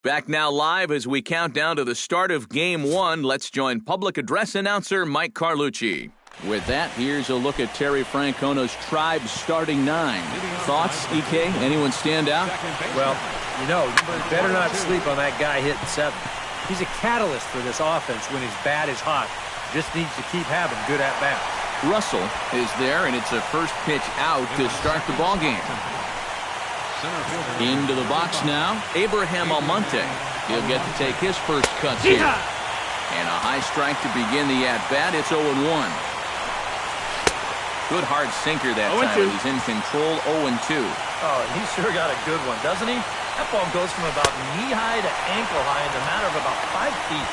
Back now live as we count down to the start of Game 1. Let's join public address announcer Mike Carlucci. With that, here's a look at Terry Francona's Tribe starting 9. Thoughts, EK? Anyone stand out? Well, you better not sleep on that guy hitting 7. He's a catalyst for this offense when his bat is hot. Just needs to keep having good at-bats. Russell is there, and it's a first pitch out to start the ball game. Into the box now, Abraham Almonte. He'll get to take his first cuts here. And a high strike to begin the at-bat. It's 0-1. Good hard sinker that time. He's in control, 0-2. Oh, he sure got a good one, doesn't he? That ball goes from about knee-high to ankle-high in a matter of about 5 feet.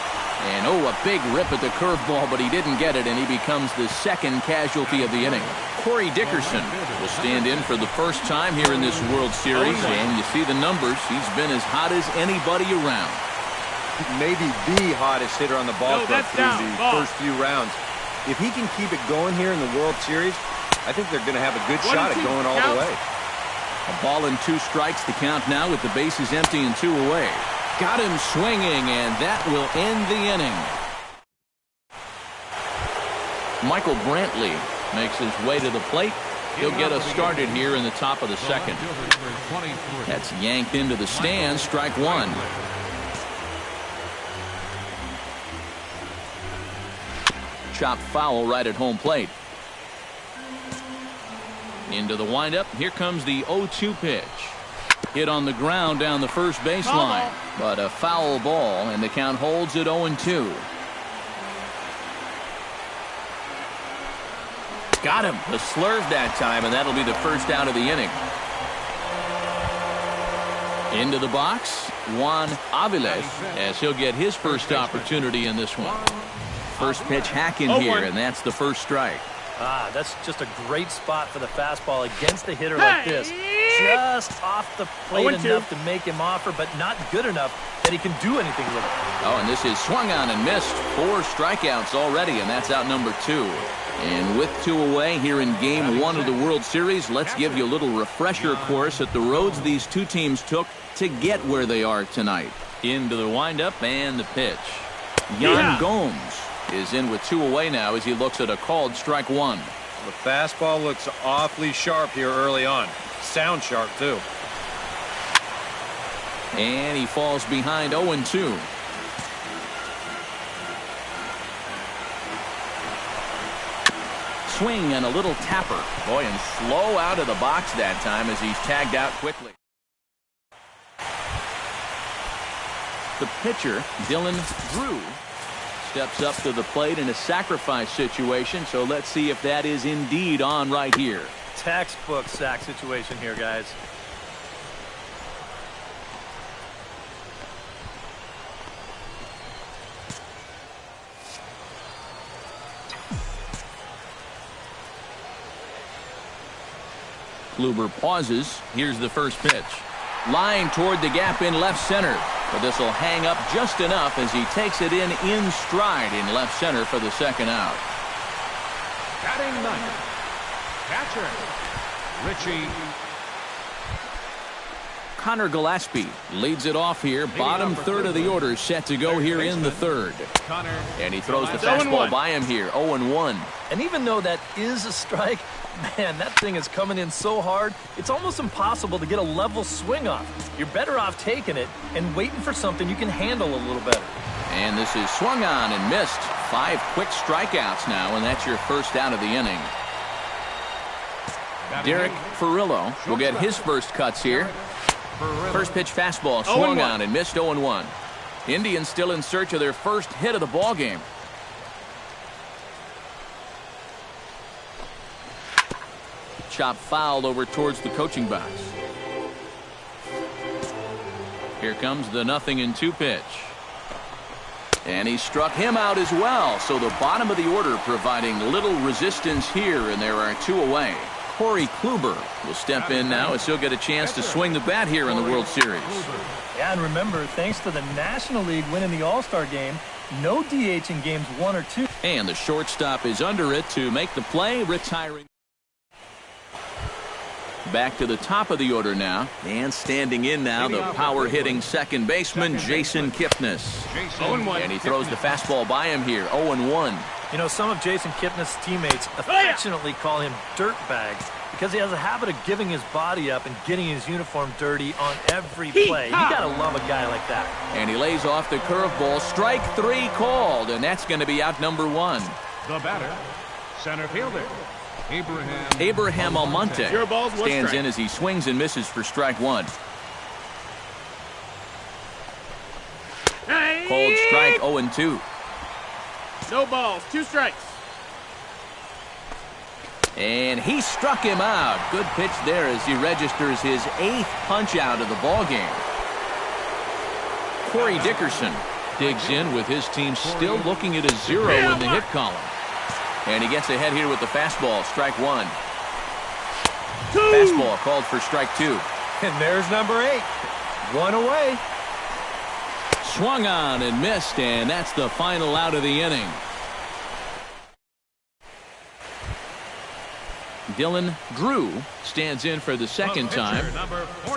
And a big rip at the curveball, but he didn't get it, and he becomes the second casualty of the inning. Corey Dickerson will stand in for the first time here in this World Series, and you see the numbers. He's been as hot as anybody around. Maybe the hottest hitter on the ball club through the first few rounds. If he can keep it going here in the World Series, I think they're going to have a good shot at going all the way. A ball and 2 strikes to count now with the bases empty and 2 away. Got him swinging, and that will end the inning. Michael Brantley makes his way to the plate. He'll get us started here in the top of the second. That's yanked into the stands, strike 1. Chopped foul right at home plate. Into the windup. Here comes the 0-2 pitch. Hit on the ground down the first baseline, but a foul ball, and the count holds at 0-2. Got him. The slurve that time, and that'll be the first out of the inning. Into the box, Juan Aviles, as he'll get his first opportunity in this one. First pitch hack in here, and that's the first strike. That's just a great spot for the fastball against a hitter like this. Just off the plate enough to make him offer, but not good enough that he can do anything with it. Oh, and this is swung on and missed. 4 strikeouts already, and that's out number 2. And with 2 away here in Game 1 of the World Series, let's give you a little refresher course at the roads these two teams took to get where they are tonight. Into the windup and the pitch. Yan Gomes is in with 2 away now as he looks at a called strike 1. The fastball looks awfully sharp here early on. Sound sharp, too. And he falls behind 0-2. Swing and a little tapper. Boy, and slow out of the box that time as he's tagged out quickly. The pitcher, Dylan Drew, steps up to the plate in a sacrifice situation, so let's see if that is indeed on right here. Textbook sack situation here, guys. Kluber pauses. Here's the first pitch. Line toward the gap in left center. But this will hang up just enough as he takes it in stride in left center for the second out. Batting 9th, catcher, Richie. Connor Gillespie leads it off here. Bottom third of the order set to go here in the third. And he throws the fastball by him here. 0-1. And even though that is a strike, man, that thing is coming in so hard, it's almost impossible to get a level swing off. You're better off taking it and waiting for something you can handle a little better. And this is swung on and missed. 5 quick strikeouts now, and that's your first out of the inning. Derek Ferrillo will get his first cuts here. First pitch fastball swung on and missed. 0-1. Indians still in search of their first hit of the ball game. Chop fouled over towards the coaching box. Here comes the 0-2 pitch. And he struck him out as well. So the bottom of the order providing little resistance here, and there are 2 away. Corey Kluber will step in now as he'll get a chance to swing the bat here in the World Series. Yeah, and remember, thanks to the National League winning the All-Star game, no DH in games 1 or 2. And the shortstop is under it to make the play, retiring. Back to the top of the order now. And standing in now, the power-hitting second baseman, Jason Kipnis. And he throws the fastball by him here, 0-1. You know, some of Jason Kipnis' teammates affectionately call him dirtbags because he has a habit of giving his body up and getting his uniform dirty on every play. You gotta love a guy like that. And he lays off the curveball. Strike 3 called, and that's going to be out number 1. The batter, center fielder, Abraham Almonte stands in as he swings and misses for strike 1. Called strike 0-2. No balls, 2 strikes. And he struck him out. Good pitch there as he registers his 8th punch out of the ball game. Corey Dickerson digs in with his team still looking at a 0 in the hit column. And he gets ahead here with the fastball, strike 1. Fastball called for strike 2. And there's number 8. 1 away. Swung on and missed, and that's the final out of the inning. Dylan Drew stands in for the second time.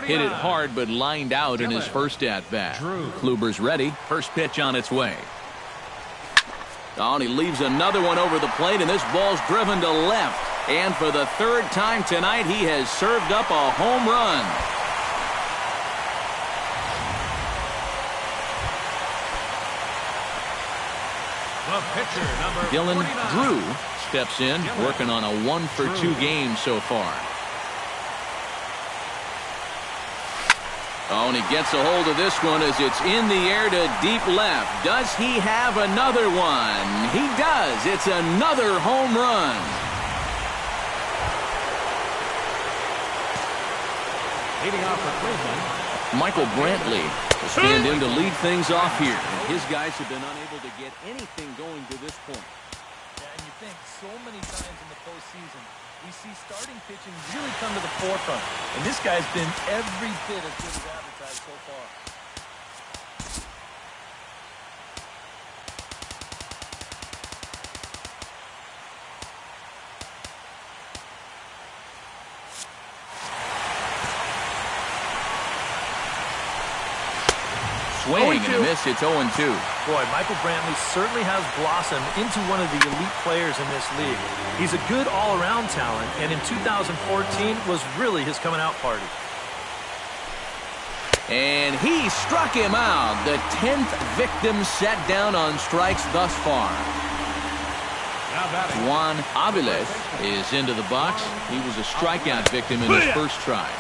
Hit it hard, but lined out in his first at-bat. Kluber's ready. First pitch on its way. Oh, and he leaves another one over the plate, and this ball's driven to left. And for the 3rd time tonight, he has served up a home run. Dylan Drew steps in, working on a 1-for-2 game so far. Oh, and he gets a hold of this one as it's in the air to deep left. Does he have another one? He does. It's another home run. leading off for Cleveland, Michael Brantley will stand in to lead things off here. And his guys have been unable to get anything going to this point. Yeah, and you think so many times in the postseason, we see starting pitching really come to the forefront. And this guy's been every bit as good as advertised so far. Swing and a miss. It's 0-2. Boy, Michael Brantley certainly has blossomed into one of the elite players in this league. He's a good all-around talent, and in 2014 was really his coming-out party. And he struck him out. The 10th victim set down on strikes thus far. Juan Aviles is into the box. He was a strikeout victim in his first try.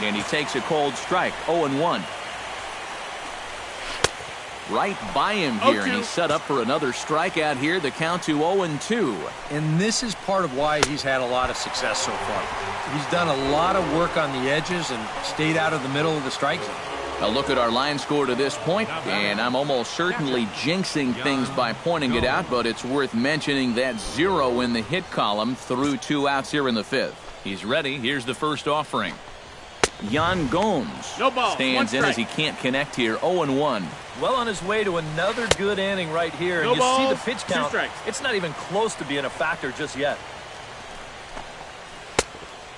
And he takes a cold strike, 0-1. Right by him here, and he's set up for another strikeout here. The count to 0-2. And this is part of why he's had a lot of success so far. He's done a lot of work on the edges and stayed out of the middle of the strike zone. A look at our line score to this point, and I'm almost certainly jinxing things by pointing it out, but it's worth mentioning that 0 in the hit column through 2 outs here in the 5th. He's ready. Here's the first offering. Yan Gomes stands in as he can't connect here, 0-1. Well on his way to another good inning right here. And you see the pitch count. It's not even close to being a factor just yet.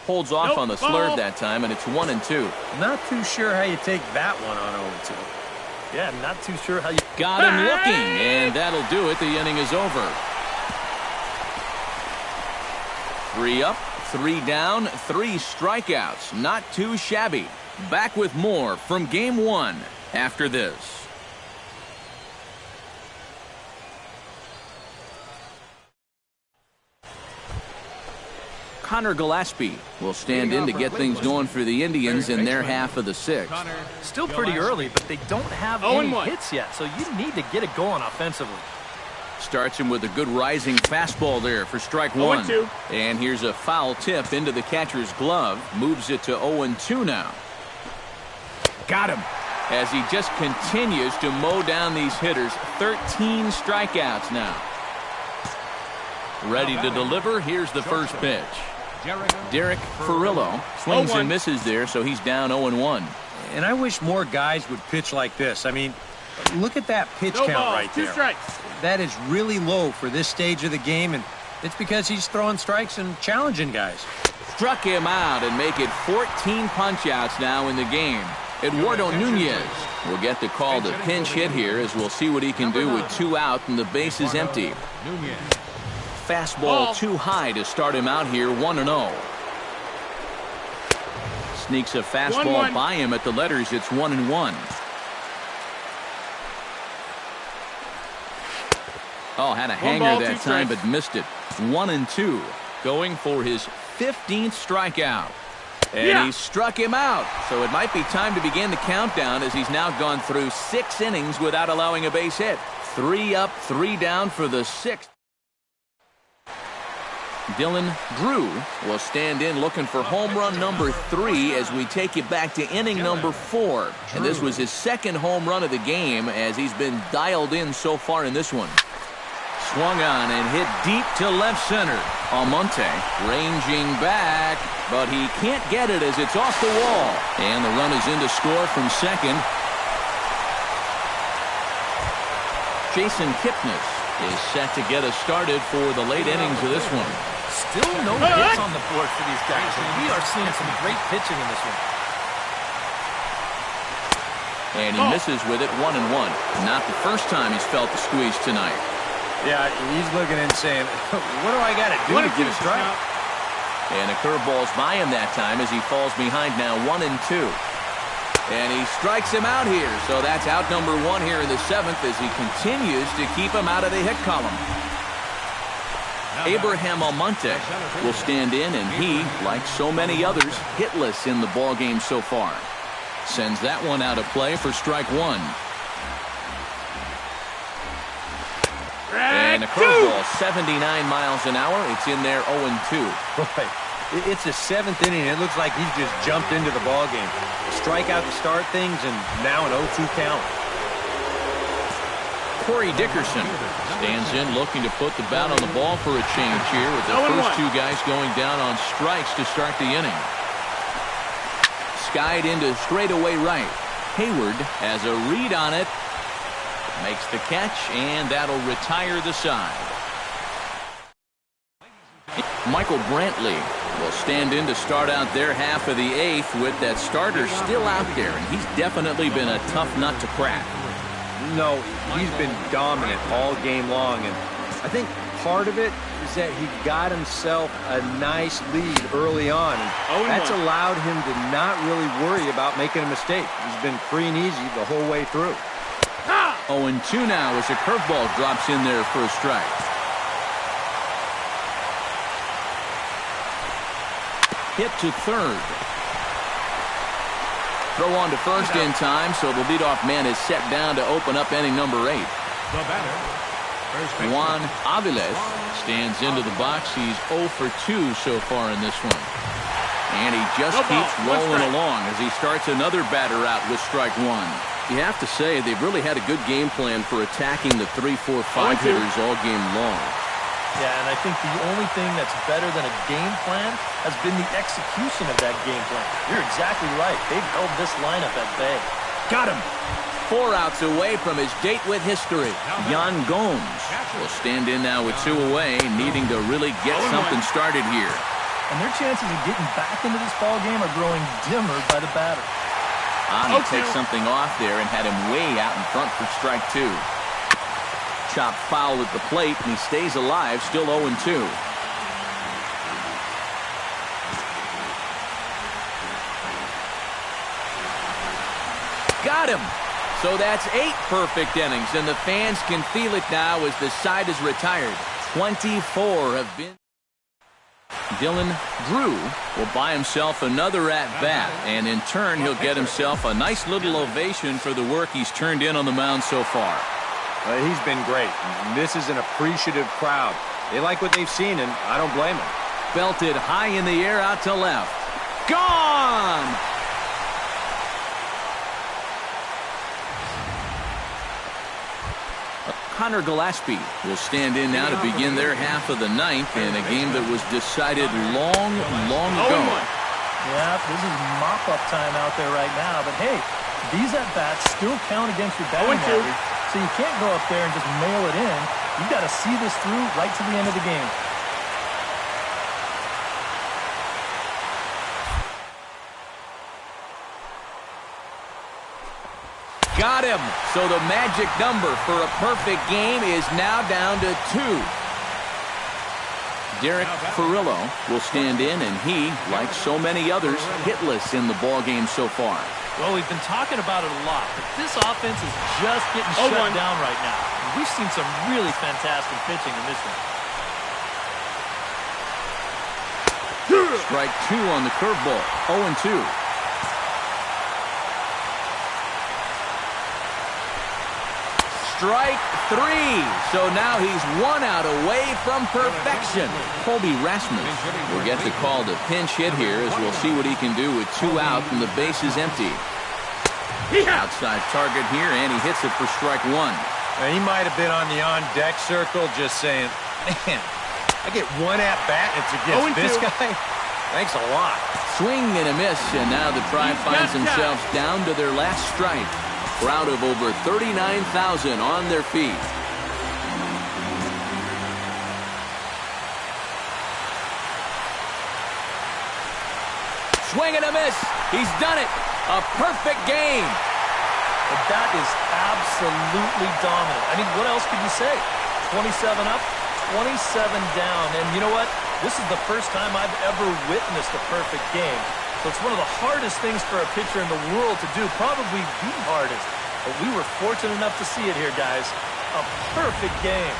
Holds off on the slurve that time, and it's 1-2. Not too sure how you take that one on 0-2. Yeah, not too sure how you... Got him looking, and that'll do it. The inning is over. 3 up, 3 down, 3 strikeouts. Not too shabby. Back with more from Game 1 after this. Connor Gillespie will stand in to get things going for the Indians in their half of the 6th. Still pretty early, but they don't have any hits yet, so you need to get it going offensively. Starts him with a good rising fastball there for strike 1. And here's a foul tip into the catcher's glove. Moves it to 0-2 now. Got him. As he just continues to mow down these hitters. 13 strikeouts now. Ready to deliver. Here's the first pitch. Derek Ferrillo swings and misses there, so he's down 0-1. And I wish more guys would pitch like this. I mean, look at that pitch count right there. 2 strikes. That is really low for this stage of the game, and it's because he's throwing strikes and challenging guys. struck him out and make it 14 punch-outs now in the game. Eduardo Nunez will get the call to pinch hit here, as we'll see what he can do with 2 out and the base is empty. Fastball too high to start him out here, 1-0. Sneaks a fastball by him at the letters. It's 1-1. Oh, had a hanger that time, but missed it. 1-2. Going for his 15th strikeout. And he struck him out. So it might be time to begin the countdown, as he's now gone through 6 innings without allowing a base hit. 3 up, 3 down for the 6th. Dylan Drew will stand in looking for home run number 3 as we take you back to inning number 4. And this was his 2nd home run of the game, as he's been dialed in so far in this one. Swung on and hit deep to left center. Almonte ranging back, but he can't get it as it's off the wall. And the run is in to score from second. Jason Kipnis is set to get us started for the late innings of this one. Still no hits on the board for these guys. We are seeing some great pitching in this one. And he misses with it, 1-1. Not the first time he's felt the squeeze tonight. Yeah, he's looking and saying, what do I got to do to get a strike? And a curveball's by him that time as he falls behind now, 1-2. And he strikes him out here. So that's out number 1 here in the 7th as he continues to keep him out of the hit column. Abraham Almonte will stand in, and he, like so many others, hitless in the ballgame so far. Sends that one out of play for strike 1. And a curveball, 79 miles an hour. It's in there, 0-2. Boy, it's the 7th inning. It looks like he's just jumped into the ballgame. Strikeout to start things, and now an 0-2 count. Corey Dickerson stands in, looking to put the bat on the ball for a change here, with the first 2 guys going down on strikes to start the inning. Skied into straightaway right. Hayward has a read on it. Makes the catch, and that'll retire the side. Michael Brantley will stand in to start out their half of the 8th with that starter still out there, and he's definitely been a tough nut to crack. No, he's been dominant all game long, and I think part of it is that he got himself a nice lead early on, and that's allowed him to not really worry about making a mistake. He's been free and easy the whole way through. 0-2 now as a curveball drops in there for a strike. Hit to third. Throw on to first in time, so the leadoff man is set down to open up inning number 8. The batter, Juan Aviles stands into the box. He's 0 for 2 so far in this one. And he just keeps rolling along as he starts another batter out with strike 1. You have to say they've really had a good game plan for attacking the 3, 4, 5 hitters all game long. Yeah, and I think the only thing that's better than a game plan has been the execution of that game plan. You're exactly right. They've held this lineup at bay. Got him. 4 outs away from his date with history. Yan Gomes will stand in now with 2 away, needing to really get something started here. And their chances of getting back into this ball game are growing dimmer by the batter. He takes something off there and had him way out in front for strike 2. Chopped foul at the plate, and he stays alive, still 0-2. Got him. So that's 8 perfect innings, and the fans can feel it now as the side is retired. 24 have been. Dylan Drew will buy himself another at-bat, and in turn he'll get himself a nice little ovation for the work he's turned in on the mound so far. He's been great. This is an appreciative crowd. They like what they've seen, and I don't blame them. Belted high in the air out to left. Gone! Connor Gillespie will stand in now to begin their half of the 9th in a game that was decided long ago. Yeah, this is mop-up time out there right now, but hey, these at-bats still count against your batting average, so you can't go up there and just mail it in. You got to see this through right to the end of the game. Got him. So the magic number for a perfect game is now down to 2. Derek Ferrillo will stand in, and he, like so many others, hitless in the ballgame so far. Well, we've been talking about it a lot, but this offense is just getting shut down right now. We've seen some really fantastic pitching in this one. Strike 2 on the curveball. 0-2. Strike 3. So now he's 1 out away from perfection. Colby Rasmus will get the call to pinch hit here, as we'll see what he can do with 2 out and the base is empty. Outside target here, and he hits it for strike 1. Now, he might have been on the on-deck circle just saying, man, I get 1 at-bat, it's against this guy? Thanks a lot. Swing and a miss, and now the Tribe finds themselves down to their last strike. Crowd of over 39,000 on their feet. Swing and a miss. He's done it. A perfect game. But that is absolutely dominant. I mean, what else could you say? 27 up, 27 down. And you know what? This is the first time I've ever witnessed a perfect game. So it's one of the hardest things for a pitcher in the world to do, probably the hardest. But we were fortunate enough to see it here, guys. A perfect game.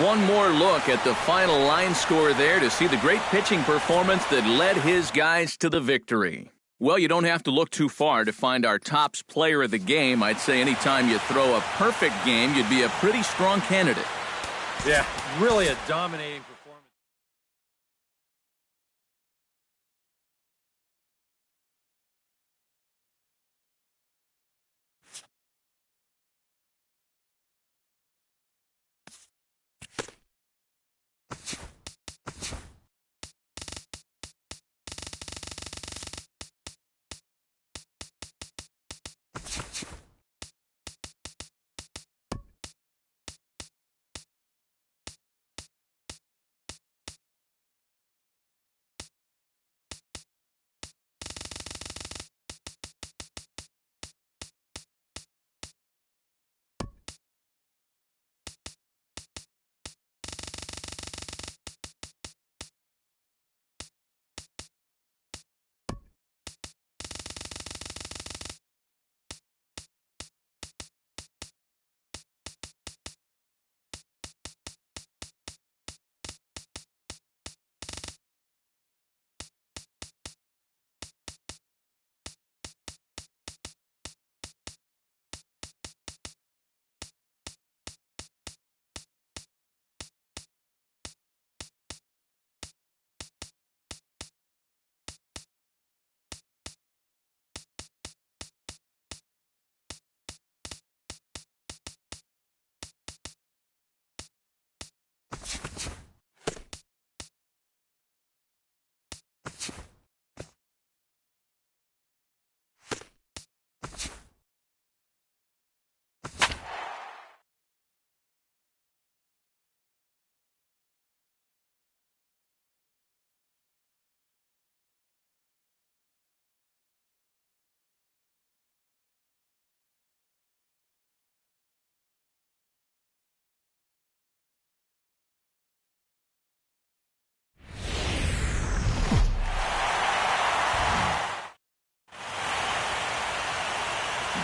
One more look at the final line score there to see the great pitching performance that led his guys to the victory. Well, you don't have to look too far to find our tops player of the game. I'd say anytime you throw a perfect game, you'd be a pretty strong candidate. Yeah, really a dominating performance.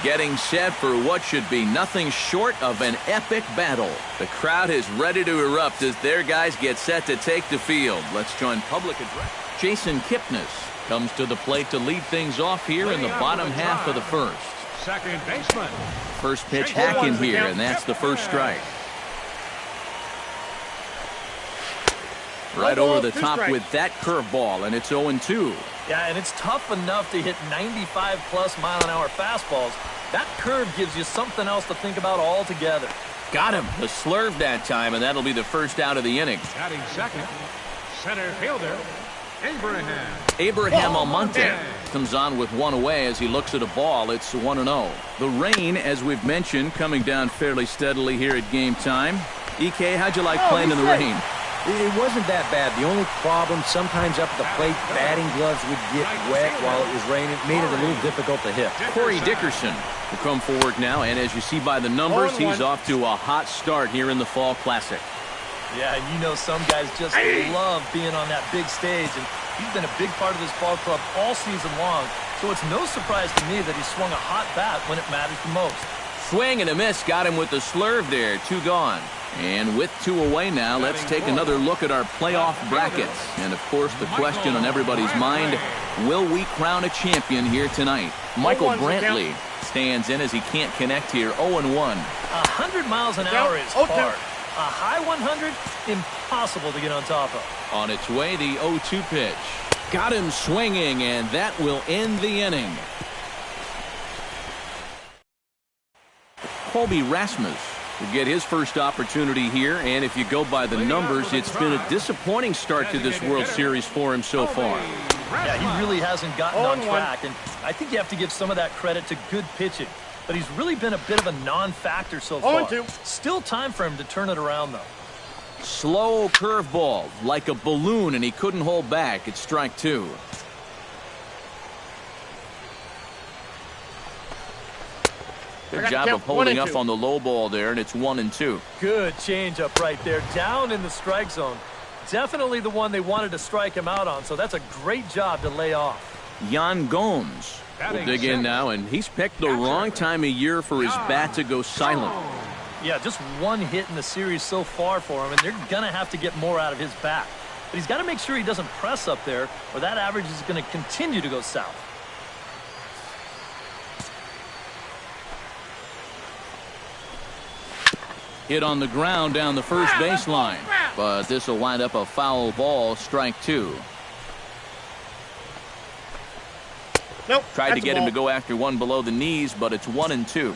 Getting set for what should be nothing short of an epic battle. The crowd is ready to erupt as their guys get set to take the field. Let's join public address. Jason Kipnis comes to the plate to lead things off here in the bottom half of the first. Second baseman. First pitch hack in here, and that's the first strike. Right over the top with that curveball, and it's 0-2. Yeah, and it's tough enough to hit 95-plus mile-an-hour fastballs. That curve gives you something else to think about altogether. Got him. The slurve that time, and that'll be the first out of the inning. Batting second, center fielder, Abraham Almonte comes on with one away as he looks at a ball. It's 1-0. The rain, as we've mentioned, coming down fairly steadily here at game time. EK, how'd you like playing in the rain? It wasn't that bad. The only problem, sometimes up at the plate, batting gloves would get wet while it was raining. It made it a little difficult to hit. Corey Dickerson will come forward now, and as you see by the numbers, he's off to a hot start here in the Fall Classic. Yeah, and you know some guys just love being on that big stage, and he's been a big part of this ball club all season long, so it's no surprise to me that he swung a hot bat when it mattered the most. Swing and a miss, got him with the slurve there, 2 gone. And with 2 away now, let's take another look at our playoff brackets. And, of course, the question on everybody's mind, will we crown a champion here tonight? Michael Brantley stands in as he can't connect here, 0-1. 100 miles an hour is hard. A high 100, impossible to get on top of. On its way, the 0-2 pitch. Got him swinging, and that will end the inning. Colby Rasmus will get his first opportunity here, and if you go by the numbers, it's been a disappointing start to this World Series for him so far. Yeah, he really hasn't gotten on track, and I think you have to give some of that credit to good pitching. But he's really been a bit of a non-factor so far. Still time for him to turn it around, though. Slow curveball, like a balloon, and he couldn't hold back. It's strike 2. Good job of holding up on the low ball there, and it's 1-2. Good changeup right there, down in the strike zone. Definitely the one they wanted to strike him out on, so that's a great job to lay off. Jan Gomes will dig in now, and he's picked the wrong time of year for his bat to go silent. Yeah, just 1 hit in the series so far for him, and they're going to have to get more out of his bat. But he's got to make sure he doesn't press up there, or that average is going to continue to go south. Hit on the ground down the first baseline, but this will wind up a foul ball, strike 2. Tried to get him to go after one below the knees, but it's 1-2.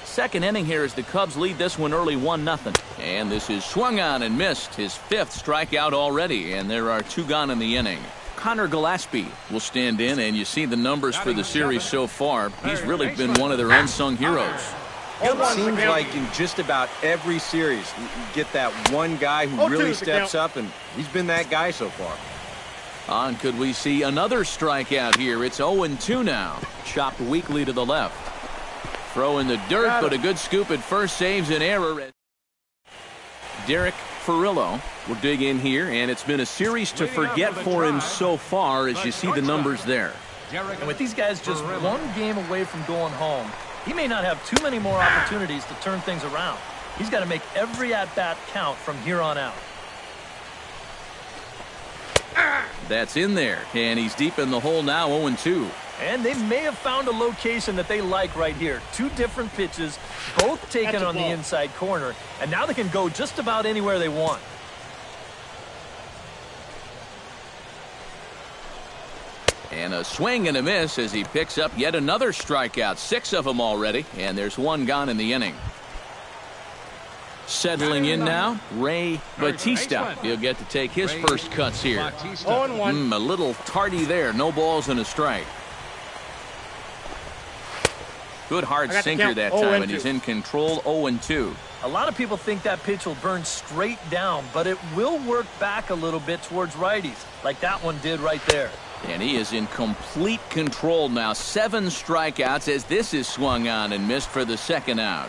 Second inning here as the Cubs lead this one early 1-0. And this is swung on and missed, his 5th strikeout already, and there are 2 gone in the inning. Connor Gillespie will stand in, and you see the numbers for the series so far. He's really been one of their unsung heroes. It seems like in just about every series, you get that one guy who really steps up, and he's been that guy so far. On could we see another strikeout here? It's 0-2 now. Chopped weakly to the left. Throw in the dirt, but a good scoop at first saves an error. Derek Ferrillo will dig in here, and it's been a series to forget for him so far as you see the numbers there. And with these guys just 1 game away from going home, he may not have too many more opportunities to turn things around. He's got to make every at-bat count from here on out. That's in there, and he's deep in the hole now, 0-2. And they may have found a location that they like right here. 2 different pitches, both taken on the inside corner, and now they can go just about anywhere they want. And a swing and a miss as he picks up yet another strikeout. 6 of them already, and there's 1 gone in the inning. Settling in now, Ray Batista. He'll get to take his first cuts here. 0-1. A little tardy there. No balls and a strike. Good hard sinker that time, and he's in control. 0-2. A lot of people think that pitch will burn straight down, but it will work back a little bit towards righties, like that one did right there. And he is in complete control now. 7 strikeouts as this is swung on and missed for the 2nd out.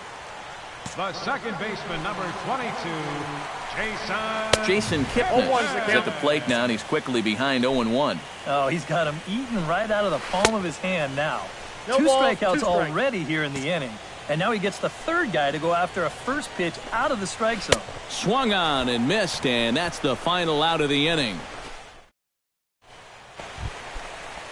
The second baseman, number 22, Jason Kipnis is at the plate now, and he's quickly behind 0-1. Oh, he's got him eaten right out of the palm of his hand now. 2 strikeouts already here in the inning. And now he gets the 3rd guy to go after a first pitch out of the strike zone. Swung on and missed, and that's the final out of the inning.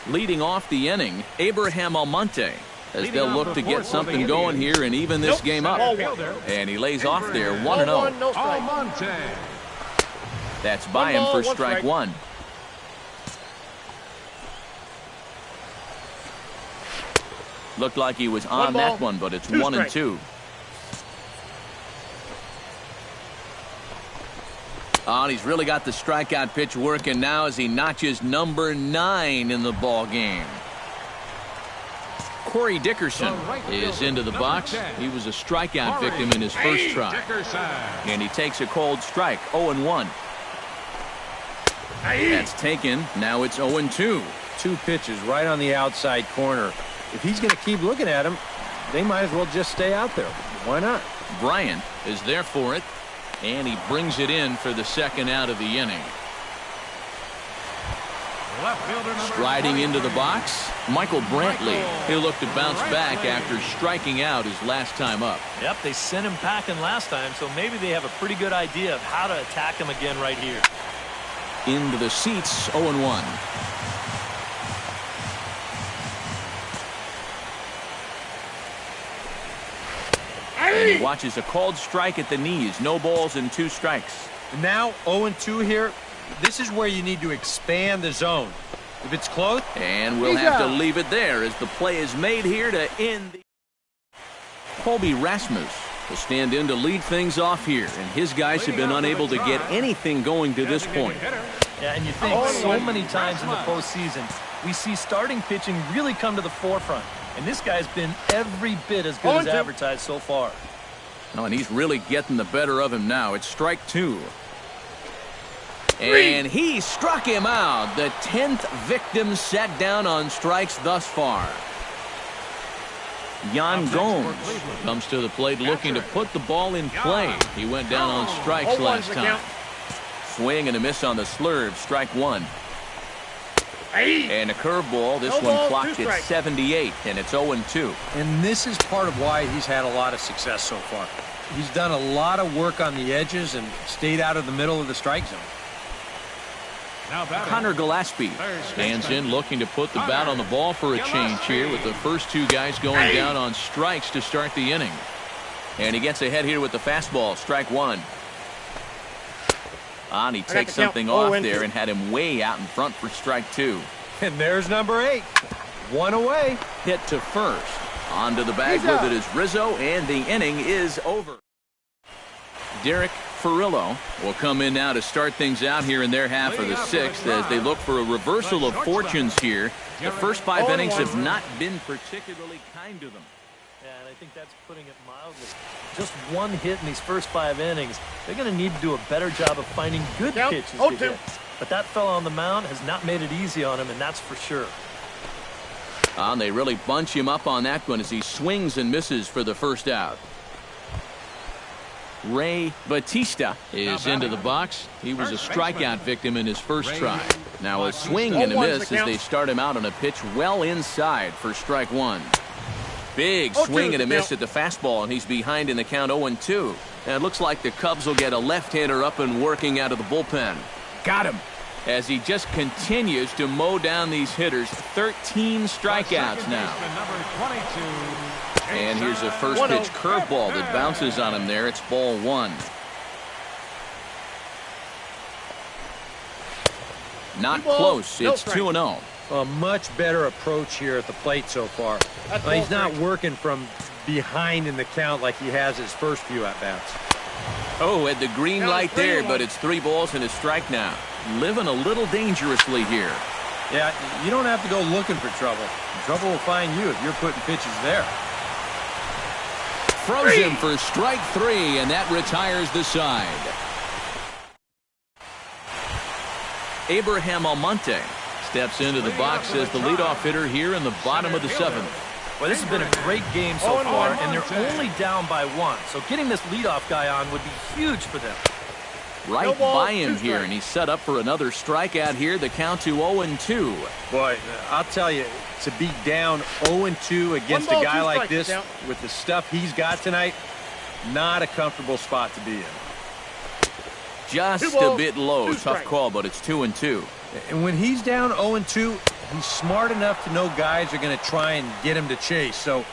Leading off the inning, Abraham Almonte, as they'll look to get something going here and even this game up. And he lays off there, 1-0. Almonte. That's by him for strike 1. Looked like he was on that one, but it's 1-2. Oh, and he's really got the strikeout pitch working now as he notches number 9 in the ball game. Corey Dickerson is into the box. He was a strikeout victim in his first try. And he takes a cold strike, 0-1. That's taken. Now it's 0-2. 2 pitches right on the outside corner. If he's going to keep looking at him, they might as well just stay out there. Why not? Bryant is there for it, and he brings it in for the second out of the inning. Striding into the box, Michael Brantley. He'll look to bounce back after striking out his last time up. Yep, they sent him packing last time, so maybe they have a pretty good idea of how to attack him again right here. Into the seats, 0-1. And he watches a called strike at the knees. No balls and 2 strikes. Now 0-2 here. This is where you need to expand the zone. If it's close. And we'll have to leave it there as the play is made here to end the... Colby Rasmus will stand in to lead things off here, and his guys have been unable to get anything going to this point. Yeah, and you think so many times in the postseason, we see starting pitching really come to the forefront. And this guy's been every bit as good as advertised so far. Oh, and he's really getting the better of him now. It's strike 2. And he struck him out. The 10th victim set down on strikes thus far. Jan Gomes comes to the plate looking to put the ball in play. He went down on strikes last time. Swing and a miss on the slurve. Strike 1. And a curveball. This one clocked at 78, and it's 0-2. And this is part of why he's had a lot of success so far. He's done a lot of work on the edges and stayed out of the middle of the strike zone. Connor Gillespie stands in looking to put the bat on the ball for a change here with the first 2 guys going down on strikes to start the inning. And he gets ahead here with the fastball. Strike 1. And he takes something off there and had him way out in front for strike 2. And there's number 8. 1 away. Hit to first. Onto the bag with it is Rizzo, and the inning is over. Derek Ferrillo will come in now to start things out here in their half of the 6th as they look for a reversal of fortunes here. The first 5 innings have not been particularly kind to them. Yeah, and I think that's putting it mildly. Just 1 hit in these first 5 innings. They're going to need to do a better job of finding good pitches to hit. But that fella on the mound has not made it easy on him, and that's for sure. And they really bunch him up on that one as he swings and misses for the first out. Ray Batista is into the box. He was a strikeout victim in his first try. Now a swing and a miss as they start him out on a pitch well inside for strike 1. Big swing and a miss at the fastball, and he's behind in the count 0-2. And it looks like the Cubs will get a left-hander up and working out of the bullpen. Got him. As he just continues to mow down these hitters. 13 strikeouts now. And here's a first pitch curveball that bounces on him there. It's ball 1. Not close. It's 2-0. A much better approach here at the plate so far. He's not working from behind in the count like he has his first few at-bats. Oh, at the green light there, but it's 3 balls and a strike now. Living a little dangerously here. Yeah, you don't have to go looking for trouble. Trouble will find you if you're putting pitches there. Throws him for strike 3, and that retires the side. Abraham Almonte steps into the box as the leadoff hitter here in the bottom of the 7th. Well, this has been a great game so far, and they're only down by 1. So getting this leadoff guy on would be huge for them. Right by him here, and he's set up for another strikeout here. The count to 0-2. Boy, I'll tell you, to be down 0-2 against a guy like this with the stuff he's got tonight, not a comfortable spot to be in. Just a bit low. Tough call, but it's 2-2. And when he's down 0-2, he's smart enough to know guys are going to try and get him to chase. So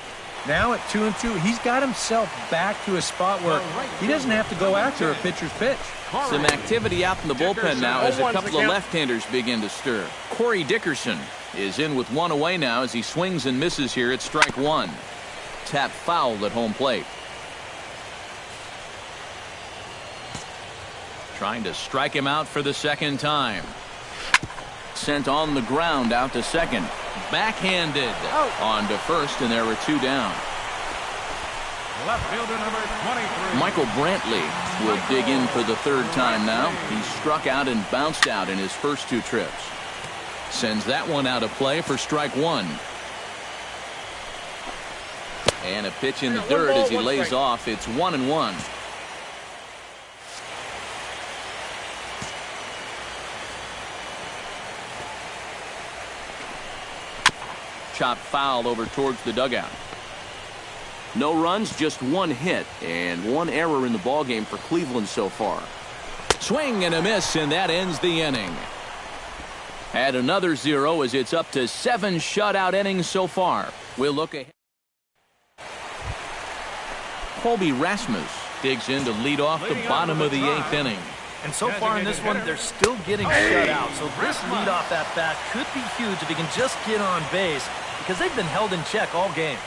now at 2-2, he's got himself back to a spot where he doesn't have to go after a pitcher's pitch. Some activity out in the bullpen now as a couple of left-handers begin to stir. Corey Dickerson is in with 1 away now as he swings and misses here at strike 1. Tap fouled at home plate. Trying to strike him out for the second time. Sent on the ground out to second. Backhanded on to first, and there were 2 down. Left fielder number 23. Michael Brantley will dig in for the third time now. He struck out and bounced out in his first two trips. Sends that one out of play for strike one. And a pitch in the dirt as he lays off. It's 1-1. Chopped foul over towards the dugout. No runs, just one hit, and one error in the ballgame for Cleveland so far. Swing and a miss, and that ends the inning. Add another 0 as it's up to 7 shutout innings so far. We'll look ahead. Colby Rasmus digs in to lead off the bottom of the 8th inning. And so far in this one, they're still getting shut out. So this leadoff at bat could be huge if he can just get on base, because they've been held in check all game.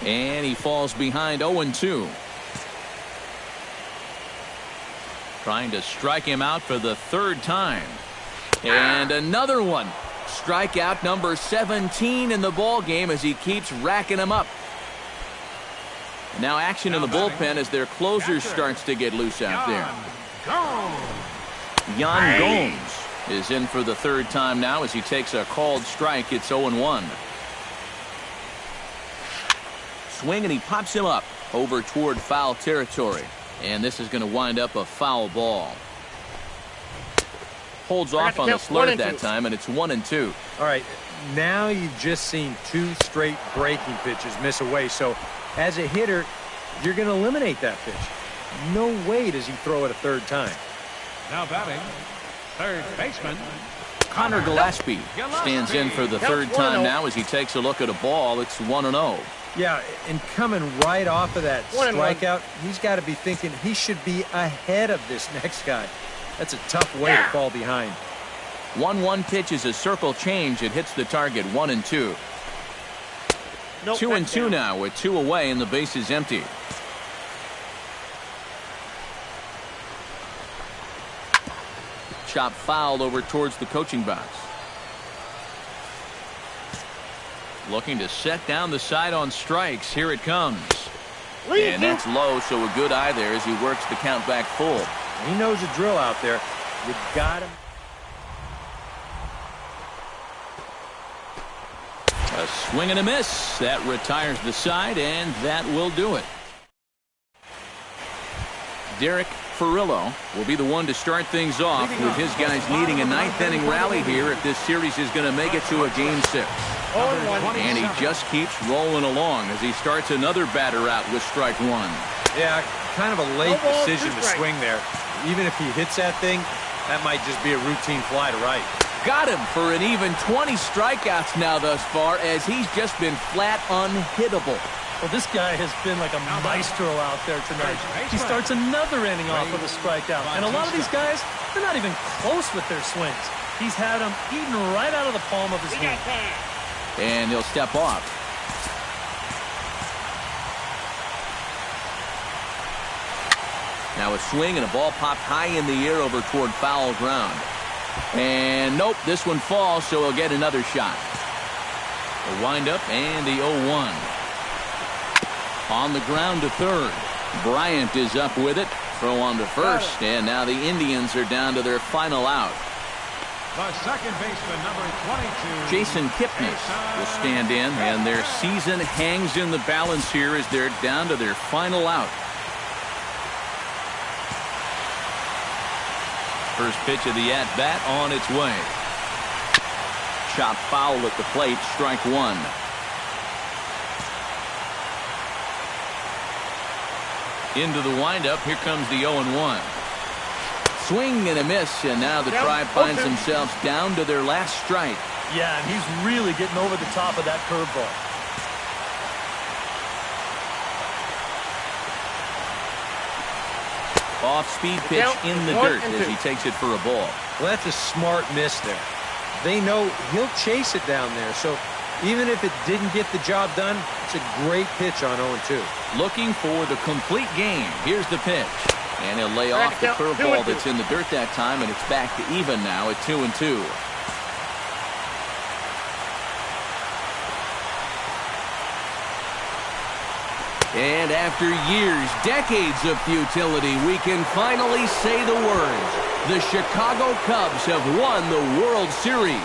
And he falls behind 0-2. Trying to strike him out for the third time. And another one. Strikeout number 17 in the ball game as he keeps racking them up. Now action in the bullpen as their closer starts to get loose out there. Yan Gomes is in for the third time now as he takes a called strike. It's 0-1. Swing and he pops him up over toward foul territory. And this is going to wind up a foul ball. Holds off on the slurve that time, and it's 1-2. All right, now you've just seen 2 straight breaking pitches miss away. So as a hitter, you're going to eliminate that pitch. No way does he throw it a third time. Now batting, third baseman Connor Gillespie stands in for the third time now as he takes a look at a ball. It's 1-0. Yeah, and coming right off of that strikeout, he's got to be thinking he should be ahead of this next guy. That's a tough way to fall behind. 1-1 pitch is a circle change. It hits the target. 1-2. 2-2 now with 2 away and the base is empty. Chop foul over towards the coaching box. Looking to set down the side on strikes. Here it comes. And that's low, so a good eye there as he works the count back full. He knows the drill out there. You got him. A swing and a miss. That retires the side, and that will do it. Derek Ferrillo will be the one to start things off with his guys needing a 9th inning rally here if this series is going to make it to a Game 6. And he just keeps rolling along as he starts another batter out with strike one. Yeah, kind of a late decision to swing there. Even if he hits that thing, that might just be a routine fly to right. Got him for an even 20 strikeouts now thus far as he's just been flat unhittable. Well, this guy has been like a maestro out there tonight. He starts another inning off with a strikeout. And a lot of these guys, they're not even close with their swings. He's had them eaten right out of the palm of his hand. And he'll step off. Now a swing and a ball popped high in the air over toward foul ground. And nope, this one falls, so he'll get another shot. A windup and the 0-1. On the ground to third. Bryant is up with it. Throw on to first, and now the Indians are down to their final out. The second baseman, number 22. Jason Kipnis will stand in, and their season hangs in the balance here as they're down to their final out. First pitch of the at-bat on its way. Chop foul at the plate, strike one. Into the windup, here comes the 0-1. Swing and a miss, and now the Tribe finds themselves down to their last strike. Yeah, and he's really getting over the top of that curveball. Off-speed pitch in the dirt as he takes it for a ball. Well, that's a smart miss there. They know he'll chase it down there, so even if it didn't get the job done, it's a great pitch on 0-2. Looking for the complete game. Here's the pitch. And he'll lay off the curveball that's in the dirt that time, and it's back to even now at 2-2. And after years, decades of futility, we can finally say the words. The Chicago Cubs have won the World Series.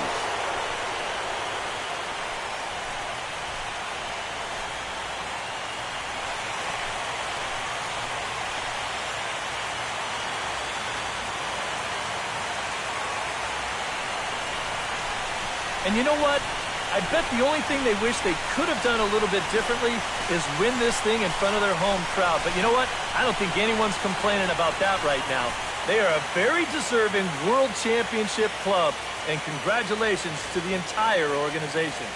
And you know what? I bet the only thing they wish they could have done a little bit differently is win this thing in front of their home crowd. But you know what? I don't think anyone's complaining about that right now. They are a very deserving World Championship club, and congratulations to the entire organization.